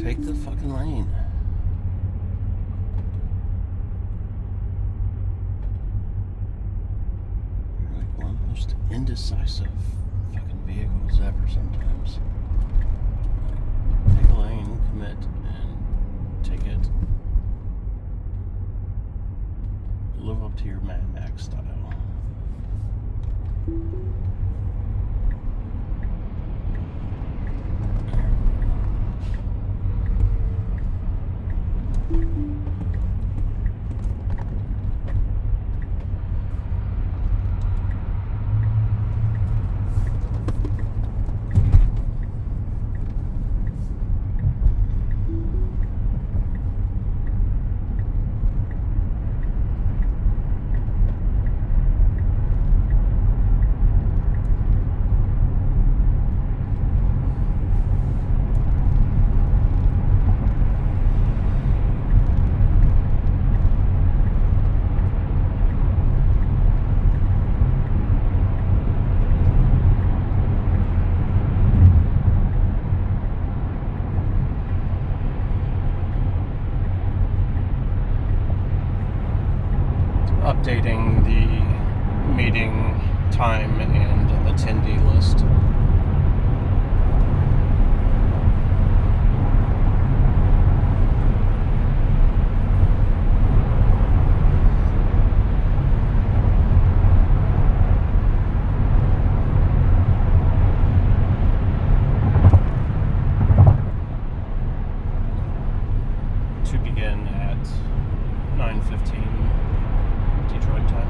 Take the fucking lane. You're like one of the most indecisive fucking vehicles ever sometimes. Take a lane, commit, and take it. Live up to your Mad Max style. Updating the meeting time and attendee list. To begin at 9:15 Detroit time.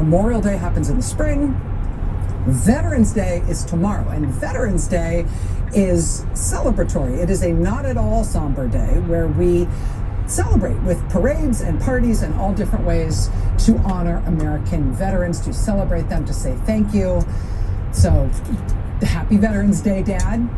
Memorial Day happens in the spring. Veterans Day is tomorrow, and Veterans Day is celebratory. It is a not at all somber day where we celebrate with parades and parties and all different ways to honor American veterans, to celebrate them, to say thank you. So, happy Veterans Day, Dad.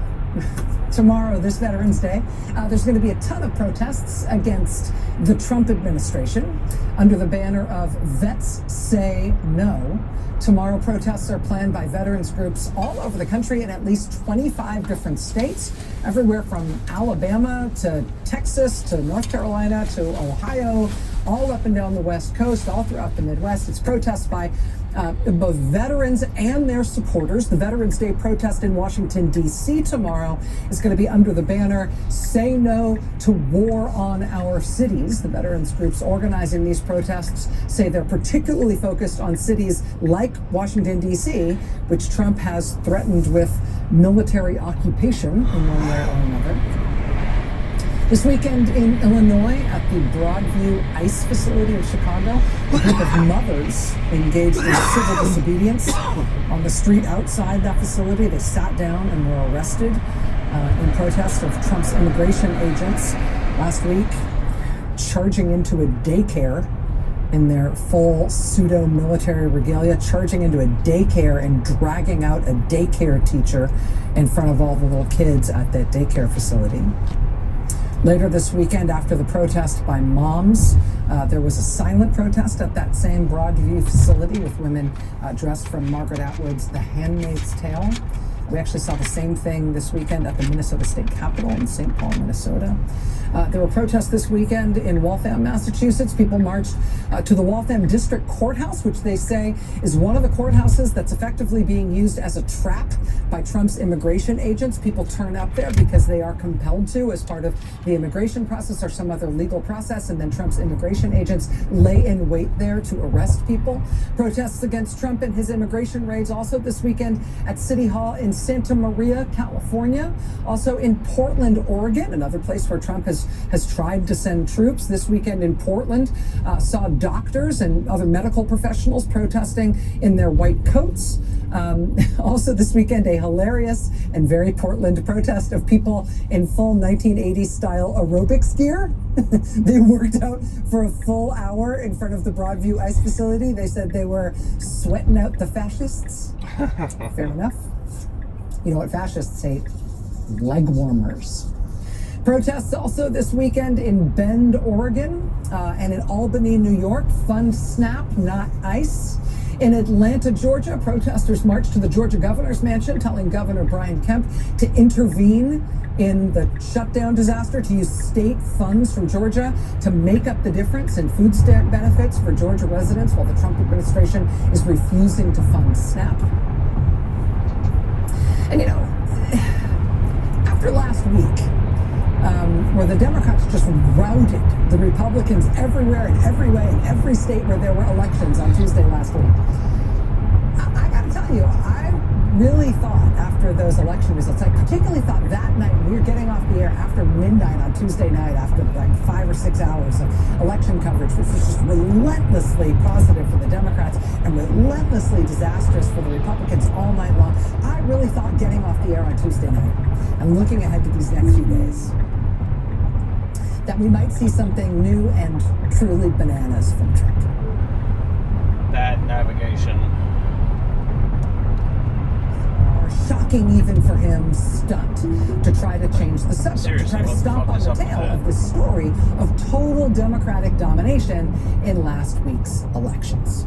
Tomorrow, this Veterans Day, there's going to be a ton of protests against the Trump administration under the banner of Vets Say No. Tomorrow, protests are planned by veterans groups all over the country in at least 25 different states, everywhere from Alabama to Texas to North Carolina to Ohio, all up and down the West Coast, all throughout the Midwest. It's protests by both veterans and their supporters. The Veterans Day protest in Washington, D.C. tomorrow is going to be under the banner, Say No to War on Our Cities. The veterans groups organizing these protests say they're particularly focused on cities like Washington, D.C., which Trump has threatened with military occupation in one way or another. This weekend in Illinois at the Broadview Ice Facility in Chicago, a group of mothers engaged in civil disobedience on the street outside that facility. They sat down and were arrested in protest of Trump's immigration agents last week, charging into a daycare in their full pseudo-military regalia, charging into a daycare and dragging out a daycare teacher in front of all the little kids at that daycare facility. Later this weekend, after the protest by moms, there was a silent protest at that same Broadview facility with women dressed from Margaret Atwood's The Handmaid's Tale. We actually saw the same thing this weekend at the Minnesota State Capitol in St. Paul, Minnesota. There were protests this weekend in Waltham, Massachusetts. People marched to the Waltham District Courthouse, which they say is one of the courthouses that's effectively being used as a trap by Trump's immigration agents. People turn up there because they are compelled to as part of the immigration process or some other legal process, and then Trump's immigration agents lay in wait there to arrest people. Protests against Trump and his immigration raids also this weekend at City Hall in Santa Maria, California. Also in Portland, Oregon, another place where Trump has tried to send troops. This weekend in Portland, saw doctors and other medical professionals protesting in their white coats. Also this weekend, a hilarious and very Portland protest of people in full 1980s style aerobics gear. They worked out for a full hour in front of the Broadview Ice Facility. They said they were sweating out the fascists. Fair enough. You know what fascists hate? Leg warmers. Protests also this weekend in Bend, Oregon, and in Albany, New York. Fund SNAP, not ICE. In Atlanta, Georgia, protesters marched to the Georgia governor's mansion, telling Governor Brian Kemp to intervene in the shutdown disaster, to use state funds from Georgia to make up the difference in food stamp benefits for Georgia residents, while the Trump administration is refusing to fund SNAP. And you know, after last week, where the Democrats just routed the Republicans everywhere and every way in every state where there were elections on Tuesday last week. I gotta tell you, I really thought after those election results, I particularly thought that night we were getting off the air after midnight on Tuesday night, after like 5 or 6 hours of election coverage, which was just relentlessly positive for the Democrats and relentlessly disastrous for the Republicans all night long. I really thought getting off the air on Tuesday night and looking ahead to these next few days that we might see something new and truly bananas from Trump. That navigation. Or shocking even for him stunt to try to change the subject, Seriously, to try to what the stomp fuck on is the up with tail that? of the story of total Democratic domination in last week's elections.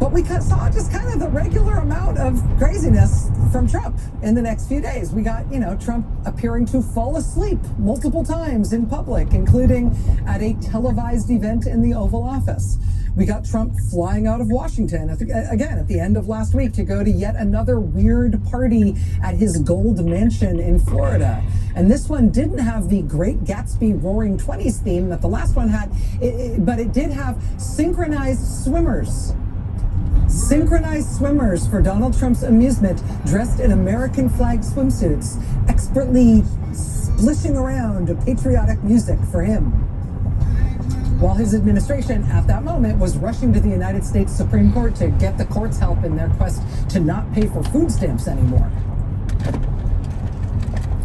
But we saw just kind of the regular amount of craziness from Trump in the next few days. We got, Trump appearing to fall asleep multiple times in public, including at a televised event in the Oval Office. We got Trump flying out of Washington, again, at the end of last week to go to yet another weird party at his gold mansion in Florida. And this one didn't have the Great Gatsby Roaring Twenties theme that the last one had, but it did have synchronized swimmers. Synchronized swimmers for Donald Trump's amusement, dressed in American flag swimsuits, expertly splishing around to patriotic music for him. while his administration at that moment was rushing to the United States Supreme Court to get the court's help in their quest to not pay for food stamps anymore.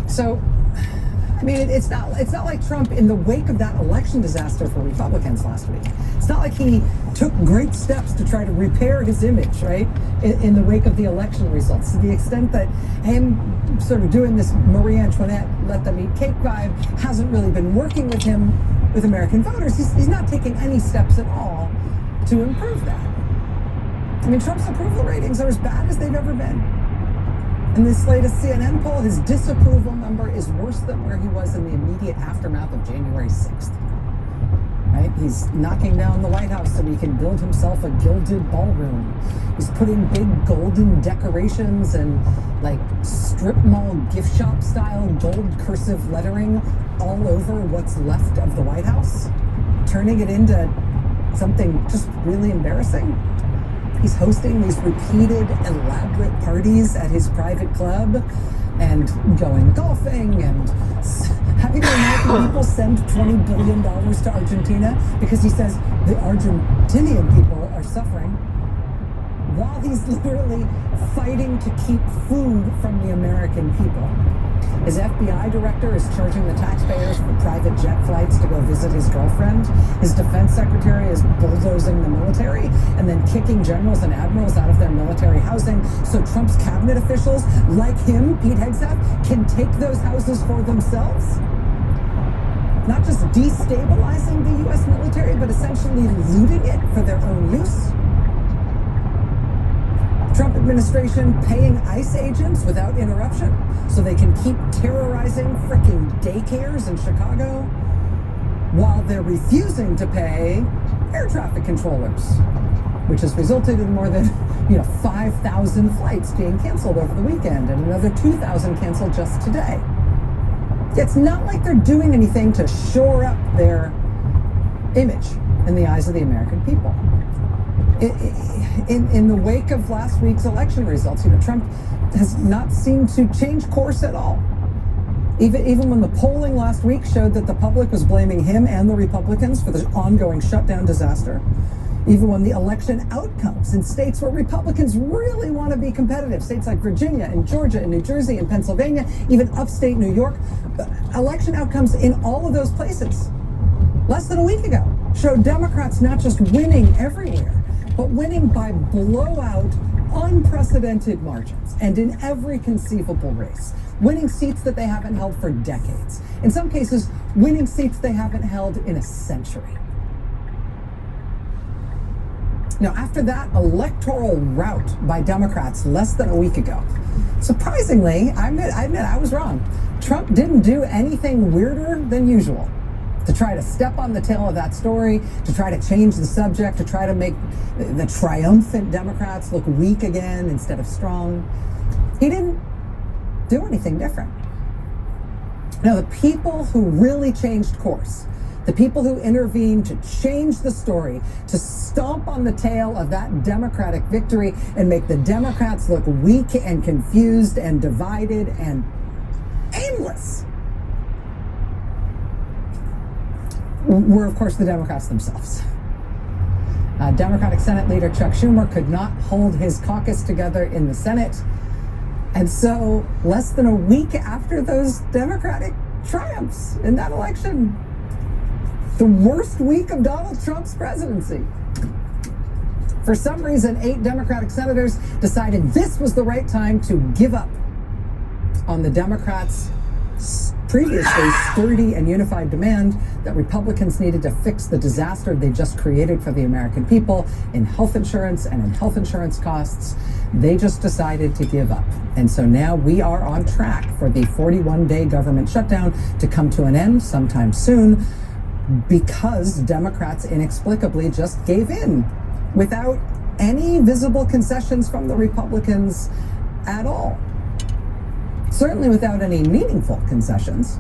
So, I mean, it's not like Trump, in the wake of that election disaster for Republicans last week, it's not like he took great steps to try to repair his image, right, in the wake of the election results, to the extent that him sort of doing this Marie Antoinette, let them eat cake vibe hasn't really been working with him, with American voters. He's not taking any steps at all to improve that. I mean, Trump's approval ratings are as bad as they've ever been. In this latest CNN poll, his disapproval number is worse than where he was in the immediate aftermath of January 6th. Right? He's knocking down the White House so he can build himself a gilded ballroom. He's putting big golden decorations and like strip mall gift shop style gold cursive lettering all over what's left of the White House, turning it into something just really embarrassing. He's hosting these repeated, elaborate parties at his private club and going golfing and having the American people send $20 billion to Argentina because he says the Argentinian people are suffering, while he's literally fighting to keep food from the American people. His FBI director is charging the taxpayers for private jet flights to go visit his girlfriend. His defense secretary is bulldozing the military and then kicking generals and admirals out of their military housing so Trump's cabinet officials, like him, Pete Hegseth, can take those houses for themselves. Not just destabilizing the U.S. military, but essentially looting it for their own use. Trump administration paying ICE agents without interruption so they can keep terrorizing frickin' daycares in Chicago, while they're refusing to pay air traffic controllers, which has resulted in more than 5,000 flights being canceled over the weekend and another 2,000 canceled just today. It's not like they're doing anything to shore up their image in the eyes of the American people. In the wake of last week's election results, Trump has not seemed to change course at all. Even when the polling last week showed that the public was blaming him and the Republicans for the ongoing shutdown disaster, even when the election outcomes in states where Republicans really want to be competitive, states like Virginia and Georgia and New Jersey and Pennsylvania, even upstate New York, election outcomes in all of those places less than a week ago showed Democrats not just winning everywhere, but winning by blowout, unprecedented margins, and in every conceivable race. Winning seats that they haven't held for decades. In some cases, winning seats they haven't held in a century. Now, after that electoral rout by Democrats less than a week ago, surprisingly, I admit I was wrong. Trump didn't do anything weirder than usual to try to step on the tail of that story, to try to change the subject, to try to make the triumphant Democrats look weak again instead of strong. He didn't do anything different. Now, the people who really changed course, the people who intervened to change the story, to stomp on the tail of that Democratic victory and make the Democrats look weak and confused and divided and aimless, were, of course, the Democrats themselves. Democratic Senate leader Chuck Schumer could not hold his caucus together in the Senate. And so, less than a week after those Democratic triumphs in that election, the worst week of Donald Trump's presidency, for some reason, 8 Democratic senators decided this was the right time to give up on the Democrats' previously sturdy and unified demand that Republicans needed to fix the disaster they just created for the American people in health insurance and in health insurance costs. They just decided to give up. And so now we are on track for the 41-day government shutdown to come to an end sometime soon, because Democrats inexplicably just gave in without any visible concessions from the Republicans at all. Certainly without any meaningful concessions.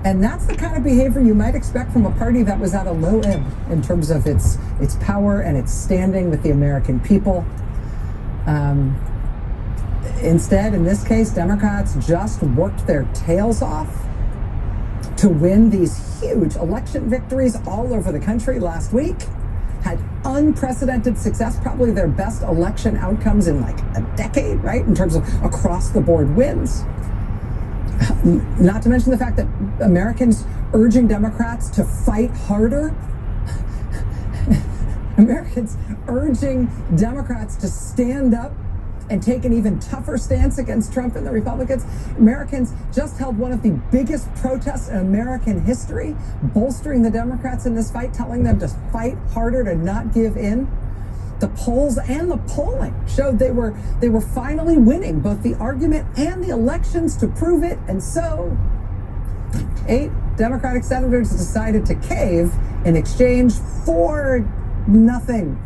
And that's the kind of behavior you might expect from a party that was at a low ebb in terms of its power and its standing with the American people. Instead, in this case, Democrats just worked their tails off to win these huge election victories all over the country last week, had unprecedented success, probably their best election outcomes in like a decade, right? In terms of across the board wins. Not to mention the fact that Americans urging Democrats to fight harder. Americans urging Democrats to stand up and take an even tougher stance against Trump and the Republicans. Americans just held one of the biggest protests in American history, bolstering the Democrats in this fight, telling them to fight harder, to not give in. The polls and the polling showed they were finally winning both the argument and the elections to prove it. And so 8 Democratic senators decided to cave in exchange for nothing.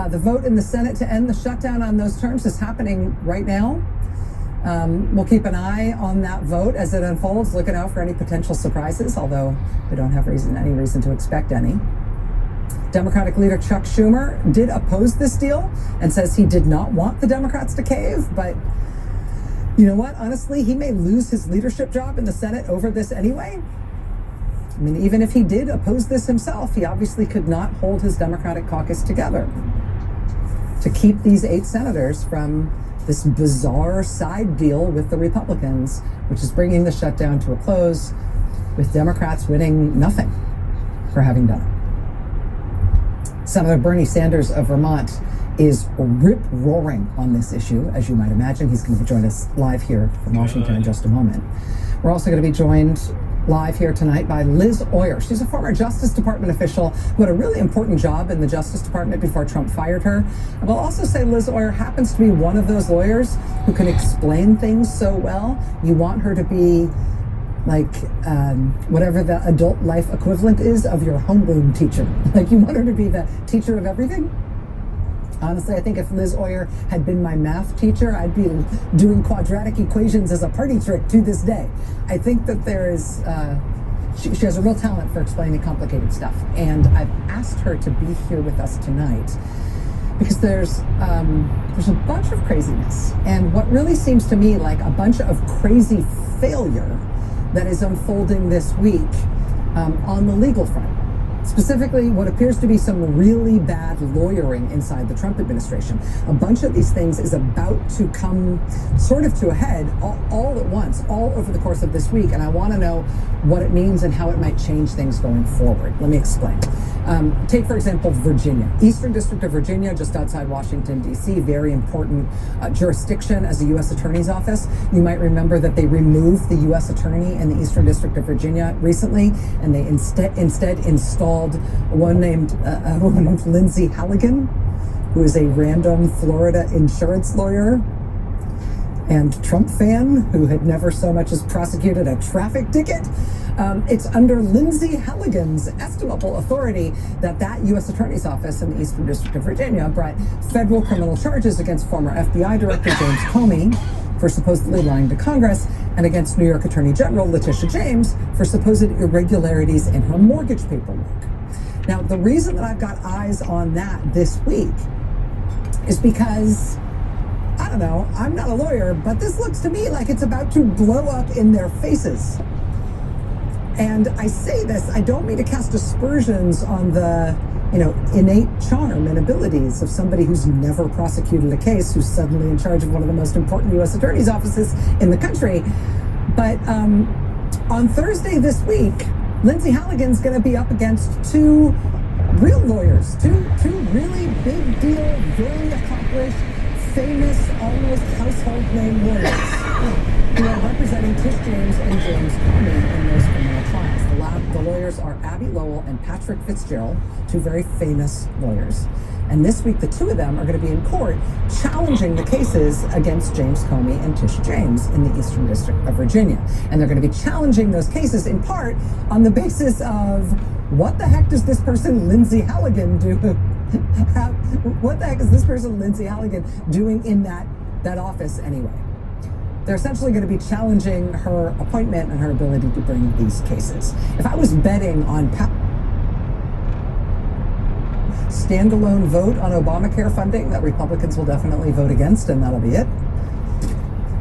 The vote in the Senate to end the shutdown on those terms is happening right now. We'll keep an eye on that vote as it unfolds, looking out for any potential surprises, although we don't have any reason to expect any. Democratic leader Chuck Schumer did oppose this deal and says he did not want the Democrats to cave, but you know what? Honestly, he may lose his leadership job in the Senate over this anyway. I mean, even if he did oppose this himself, he obviously could not hold his Democratic caucus together to keep these 8 senators from this bizarre side deal with the Republicans, which is bringing the shutdown to a close, with Democrats winning nothing for having done it. Senator Bernie Sanders of Vermont is rip-roaring on this issue, as you might imagine. He's going to join us live here from Washington in just a moment. We're also going to be joined live here tonight by Liz Oyer. She's a former Justice Department official who had a really important job in the Justice Department before Trump fired her. I will also say Liz Oyer happens to be one of those lawyers who can explain things so well. You want her to be like whatever the adult life equivalent is of your homeroom teacher. Like, you want her to be the teacher of everything. Honestly, I think if Liz Oyer had been my math teacher, I'd be doing quadratic equations as a party trick to this day. I think that there is, she has a real talent for explaining complicated stuff. And I've asked her to be here with us tonight because there's a bunch of craziness. And what really seems to me like a bunch of crazy failure that is unfolding this week on the legal front. Specifically, what appears to be some really bad lawyering inside the Trump administration. A bunch of these things is about to come sort of to a head all at once, all over the course of this week. And I want to know what it means and how it might change things going forward. Let me explain. Take, for example, Virginia. Eastern District of Virginia, just outside Washington, D.C., very important jurisdiction as a U.S. Attorney's Office. You might remember that they removed the U.S. Attorney in the Eastern District of Virginia recently, and they instead installed a woman named Lindsay Halligan, who is a random Florida insurance lawyer and Trump fan who had never so much as prosecuted a traffic ticket. It's under Lindsay Halligan's estimable authority that U.S. Attorney's Office in the Eastern District of Virginia brought federal criminal charges against former FBI Director James Comey for supposedly lying to Congress, and against New York Attorney General Letitia James for supposed irregularities in her mortgage paperwork. Now, the reason that I've got eyes on that this week is because, I don't know, I'm not a lawyer, but this looks to me like it's about to blow up in their faces. And I say this, I don't mean to cast aspersions on the, innate charm and abilities of somebody who's never prosecuted a case, who's suddenly in charge of one of the most important U.S. attorney's offices in the country. But on Thursday this week, Lindsay Halligan's going to be up against 2 real lawyers, two really big deal, very accomplished, famous, almost household name lawyers who are representing Tish James and James Comey in those criminal trials. The lawyers are Abby Lowell and Patrick Fitzgerald, 2 very famous lawyers. And this week, the 2 of them are going to be in court challenging the cases against James Comey and Tish James in the Eastern District of Virginia. And they're going to be challenging those cases in part on the basis of, what the heck does this person, Lindsay Halligan, do? What the heck is this person, Lindsay Halligan, doing in that office anyway? They're essentially going to be challenging her appointment and her ability to bring these cases. If I was betting on standalone vote on Obamacare funding, that Republicans will definitely vote against, and that'll be it.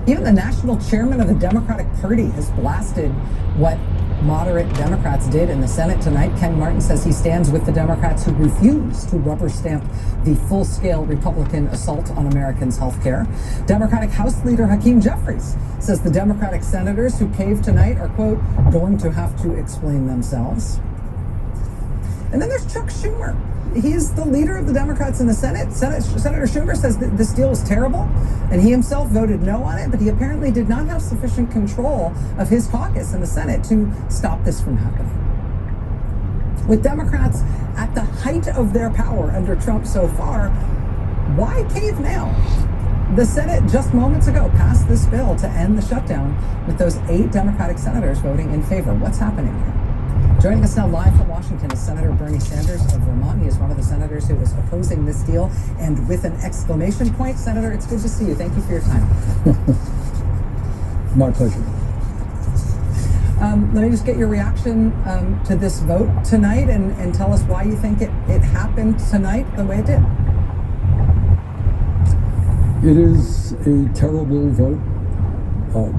Even the national chairman of the Democratic Party has blasted what moderate Democrats did in the Senate tonight. Ken Martin says he stands with the Democrats who refuse to rubber stamp the full-scale Republican assault on Americans' health care. Democratic House Leader Hakeem Jeffries says the Democratic senators who caved tonight are, quote, going to have to explain themselves. And then there's Chuck Schumer. He's the leader of the Democrats in the Senate. Senator Schumer says that this deal is terrible, and he himself voted no on it, but he apparently did not have sufficient control of his caucus in the Senate to stop this from happening. With Democrats at the height of their power under Trump so far, why cave now? The Senate just moments ago passed this bill to end the shutdown with those 8 Democratic senators voting in favor. What's happening here? Joining us now live from Washington is Senator Bernie Sanders of Vermont. He is one of the senators who is opposing this deal. And with an exclamation point, Senator, it's good to see you. Thank you for your time. My pleasure. Let me just get your reaction to this vote tonight and tell us why you think it happened tonight the way it did. It is a terrible vote.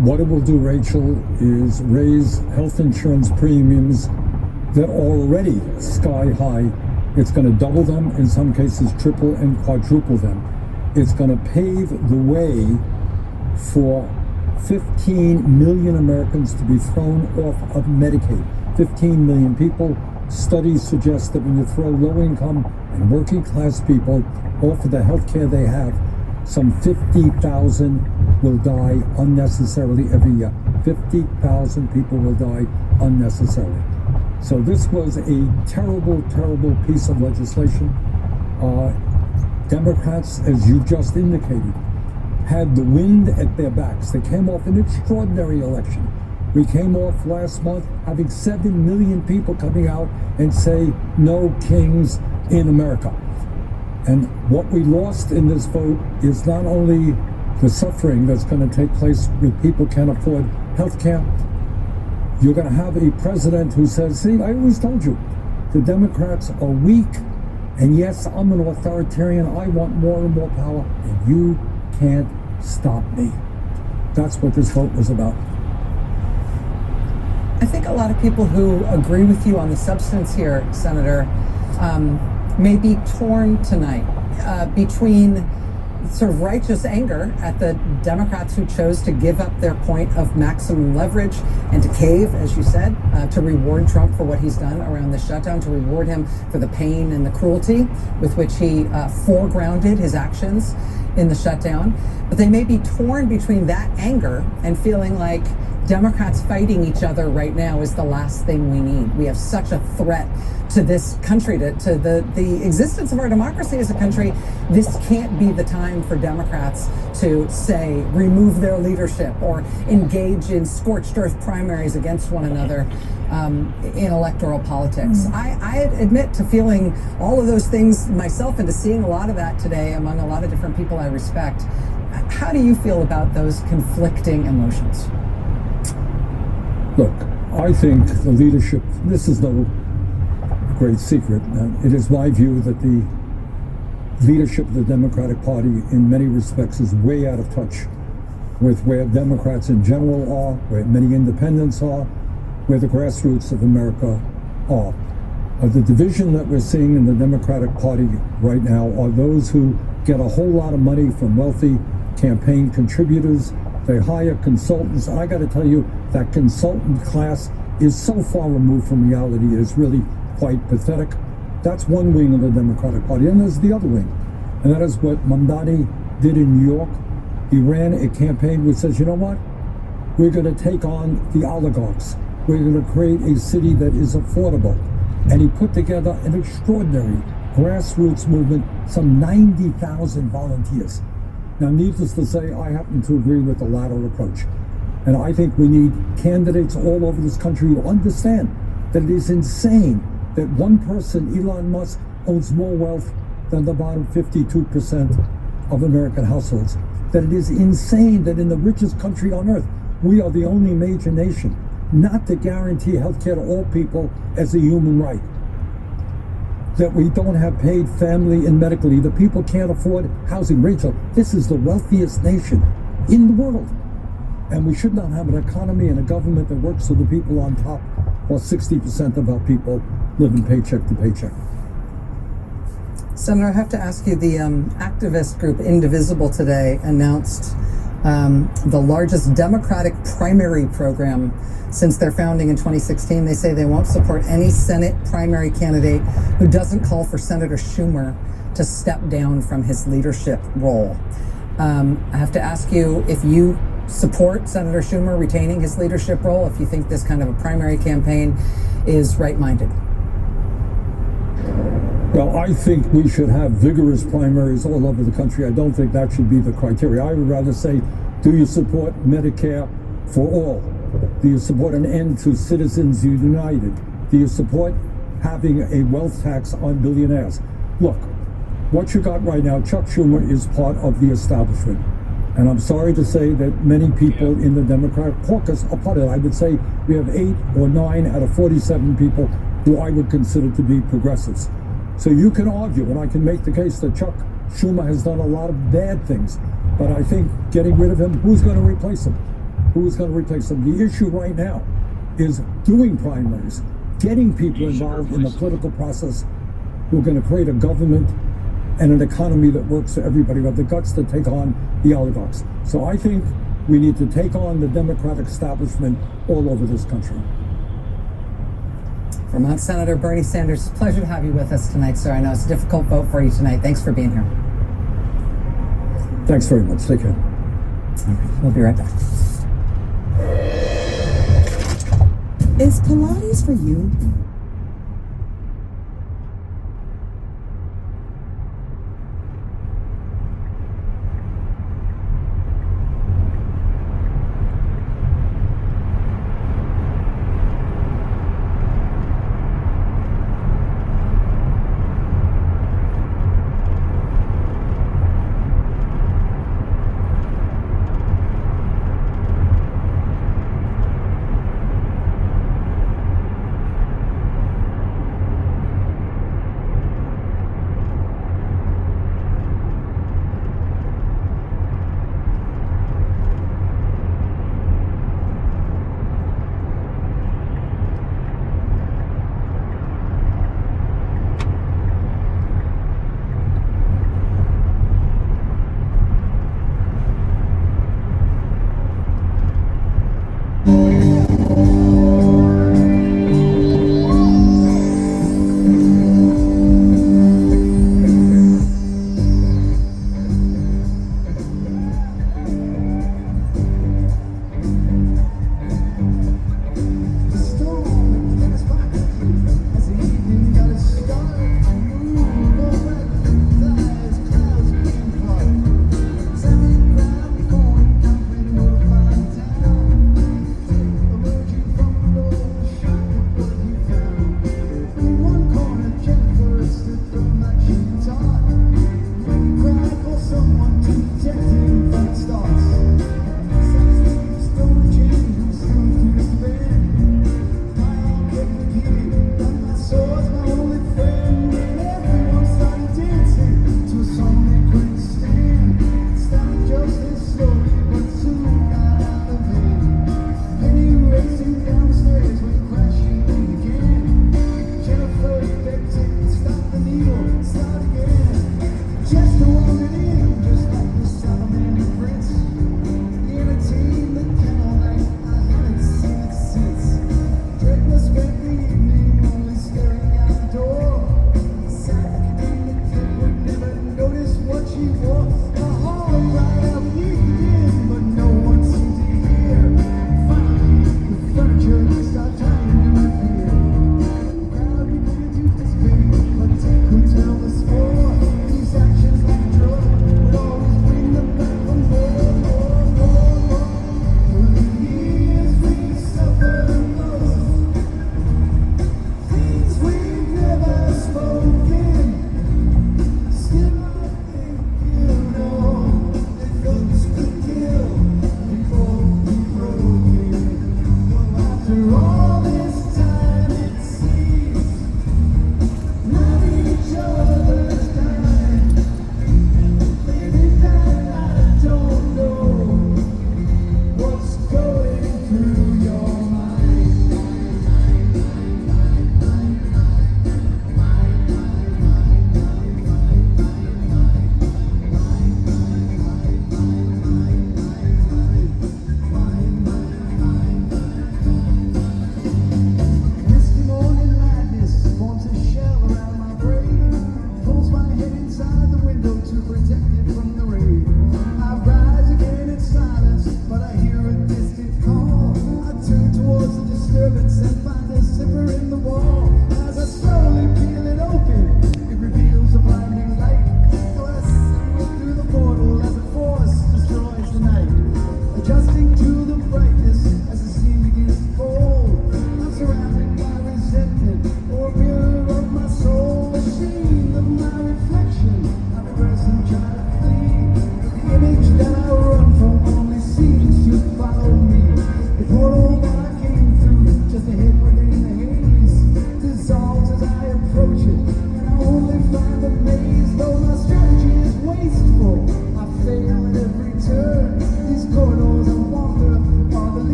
What it will do, Rachel, is raise health insurance premiums that are already sky high. It's going to double them, in some cases triple and quadruple them. It's going to pave the way for 15 million Americans to be thrown off of Medicaid. 15 million people. Studies suggest that when you throw low-income and working-class people off of the health care they have, some 50,000 will die unnecessarily every year. 50,000 people will die unnecessarily. So this was a terrible, terrible piece of legislation. Democrats, as you just indicated, had the wind at their backs. They came off an extraordinary election. We came off last month having 7 million people coming out and say, no kings in America. And what we lost in this vote is not only the suffering that's going to take place with people can't afford health care. You're going to have a president who says, see, I always told you, the Democrats are weak, and yes, I'm an authoritarian, I want more and more power, and you can't stop me. That's what this vote was about. I think a lot of people who agree with you on the substance here, Senator, may be torn tonight between sort of righteous anger at the Democrats who chose to give up their point of maximum leverage and to cave, as you said, to reward Trump for what he's done around the shutdown, to reward him for the pain and the cruelty with which he foregrounded his actions in the shutdown. But they may be torn between that anger and feeling like Democrats fighting each other right now is the last thing we need. We have such a threat to this country, to the existence of our democracy as a country. This can't be the time for Democrats to, say, remove their leadership or engage in scorched earth primaries against one another in electoral politics. I admit to feeling all of those things myself and to seeing a lot of that today among a lot of different people I respect. How do you feel about those conflicting emotions? Look, I think the leadership, this is no great secret. It is my view that the leadership of the Democratic Party in many respects is way out of touch with where Democrats in general are, where many independents are, where the grassroots of America are. The division that we're seeing in the Democratic Party right now are those who get a whole lot of money from wealthy campaign contributors. They hire consultants. I got to tell you, that consultant class is so far removed from reality, it is really quite pathetic. That's one wing of the Democratic Party. And there's the other wing. And that is what Mamdani did in New York. He ran a campaign which says, you know what? We're going to take on the oligarchs. We're going to create a city that is affordable. And he put together an extraordinary grassroots movement, some 90,000 volunteers. Now, needless to say, I happen to agree with the latter approach. And I think we need candidates all over this country who understand that it is insane that one person, Elon Musk, owns more wealth than the bottom 52% of American households. That it is insane that in the richest country on earth, we are the only major nation not to guarantee health care to all people as a human right. That we don't have paid family and medical leave. The people can't afford housing. Rachel, this is the wealthiest nation in the world. And we should not have an economy and a government that works for the people on top while 60% of our people live in paycheck to paycheck. Senator, I have to ask you, the activist group Indivisible today announced the largest Democratic primary program since their founding in 2016. They say they won't support any Senate primary candidate who doesn't call for Senator Schumer to step down from his leadership role. I have to ask you if you support Senator Schumer retaining his leadership role, if you think this kind of a primary campaign is right-minded. Well, I think we should have vigorous primaries all over the country. I don't think that should be the criteria. I would rather say, do you support Medicare for all? Do you support an end to Citizens United? Do you support having a wealth tax on billionaires? Look, what you got right now, Chuck Schumer is part of the establishment. And I'm sorry to say that many people in the Democratic caucus are part of it. I would say we have 8 or 9 out of 47 people who I would consider to be progressives. So you can argue, and I can make the case that Chuck Schumer has done a lot of bad things, but I think getting rid of him, who's going to replace him? Who's going to replace him? The issue right now is doing primaries, getting people involved in the political process who are going to create a government and an economy that works for everybody, who have the guts to take on the oligarchs. So I think we need to take on the Democratic establishment all over this country. Vermont Senator Bernie Sanders, it's a pleasure to have you with us tonight, sir. I know it's a difficult vote for you tonight. Thanks for being here. Thanks very much. Take care. All right, we'll be right back. Is Pilates for you?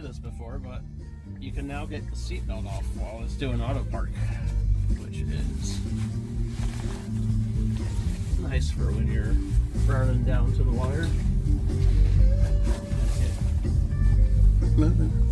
do this before, but you can now get the seatbelt off while it's doing auto park, which is nice for when you're burning down to the wire. Moving.